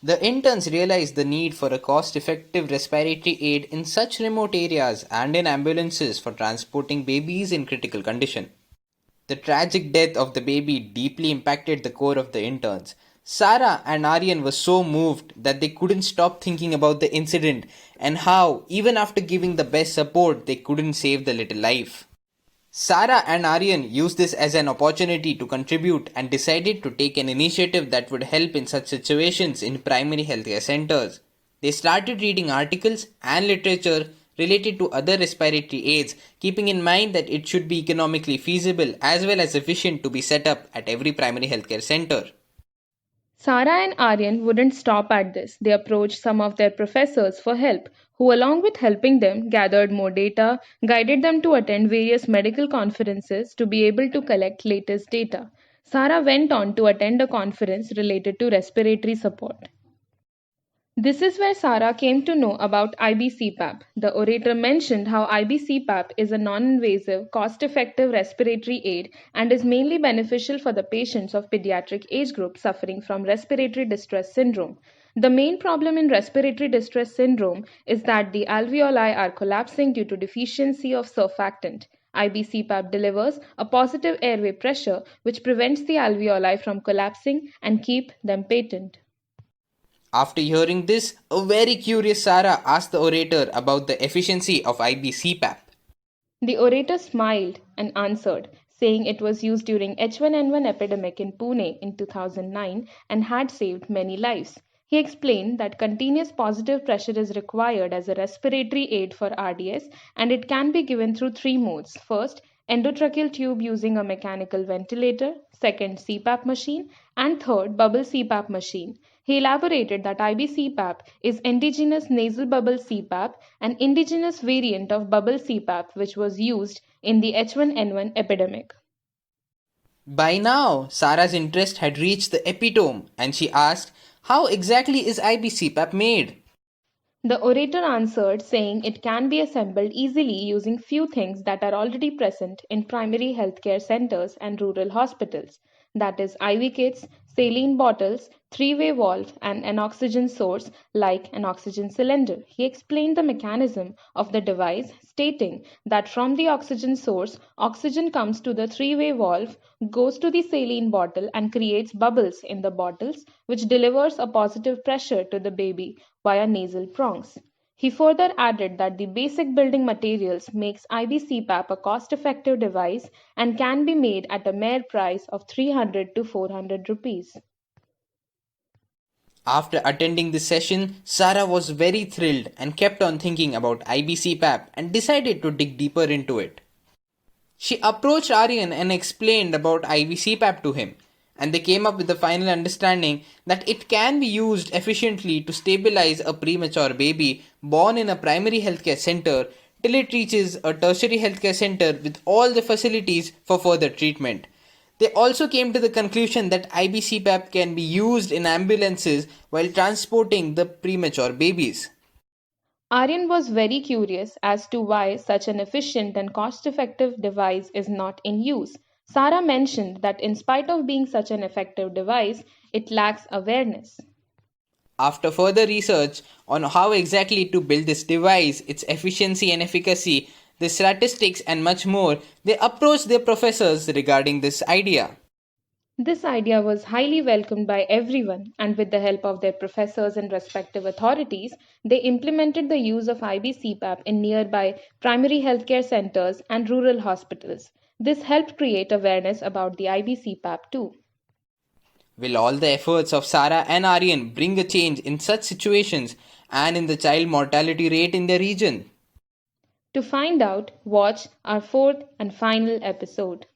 The interns realized the need for a cost effective respiratory aid in such remote areas and in ambulances for transporting babies in critical condition. The tragic death of the baby deeply impacted the core of the interns. Sarah and Aryan were so moved that they couldn't stop thinking about the incident and how, even after giving the best support, they couldn't save the little life. Sarah and Aryan used this as an opportunity to contribute and decided to take an initiative that would help in such situations in primary healthcare centers. They started reading articles and literature related to other respiratory aids, keeping in mind that it should be economically feasible as well as efficient to be set up at every primary healthcare center. Sarah and Aryan wouldn't stop at this. They approached some of their professors for help, who, along with helping them, gathered more data, guided them to attend various medical conferences to be able to collect latest data. Sarah went on to attend a conference related to respiratory support. This is where Sarah came to know about IBCPAP. The orator mentioned how IBCPAP is a non invasive, cost effective respiratory aid and is mainly beneficial for the patients of pediatric age group suffering from respiratory distress syndrome. The main problem in respiratory distress syndrome is that the alveoli are collapsing due to deficiency of surfactant. IBCPAP delivers a positive airway pressure which prevents the alveoli from collapsing and keep them patent. After hearing this, a very curious Sarah asked the orator about the efficiency of IB CPAP. The orator smiled and answered, saying it was used during H1N1 epidemic in Pune in 2009 and had saved many lives. He explained that continuous positive pressure is required as a respiratory aid for RDS and it can be given through three modes. First, endotracheal tube using a mechanical ventilator, second, CPAP machine, and third, bubble CPAP machine. He elaborated that IB CPAP is indigenous nasal bubble CPAP, an indigenous variant of bubble CPAP which was used in the H1N1 epidemic. By now, Sarah's interest had reached the epitome and she asked, how exactly is IB CPAP made? The orator answered, saying it can be assembled easily using few things that are already present in primary healthcare centers and rural hospitals. That is, IV kits, saline bottles, three-way valve, and an oxygen source like an oxygen cylinder. He explained the mechanism of the device, stating that from the oxygen source, oxygen comes to the three-way valve, goes to the saline bottle, and creates bubbles in the bottles, which delivers a positive pressure to the baby via nasal prongs. He further added that the basic building materials makes IBCPAP a cost-effective device and can be made at a mere price of 300 to 400 rupees. After attending this session, Sarah was very thrilled and kept on thinking about IB CPAP and decided to dig deeper into it. She approached Aryan and explained about IV CPAP to him, and they came up with the final understanding that it can be used efficiently to stabilize a premature baby born in a primary healthcare center till it reaches a tertiary healthcare center with all the facilities for further treatment. They also came to the conclusion that IB CPAP can be used in ambulances while transporting the premature babies. Aryan was very curious as to why such an efficient and cost effective device is not in use. Sarah mentioned that in spite of being such an effective device, it lacks awareness. After further research on how exactly to build this device, its efficiency and efficacy, the statistics, and much more, they approached their professors regarding this idea. This idea was highly welcomed by everyone, and with the help of their professors and respective authorities, they implemented the use of IB CPAP in nearby primary healthcare centers and rural hospitals. This helped create awareness about the IB CPAP too. Will all the efforts of Sarah and Aryan bring a change in such situations and in the child mortality rate in their region? To find out, watch our fourth and final episode.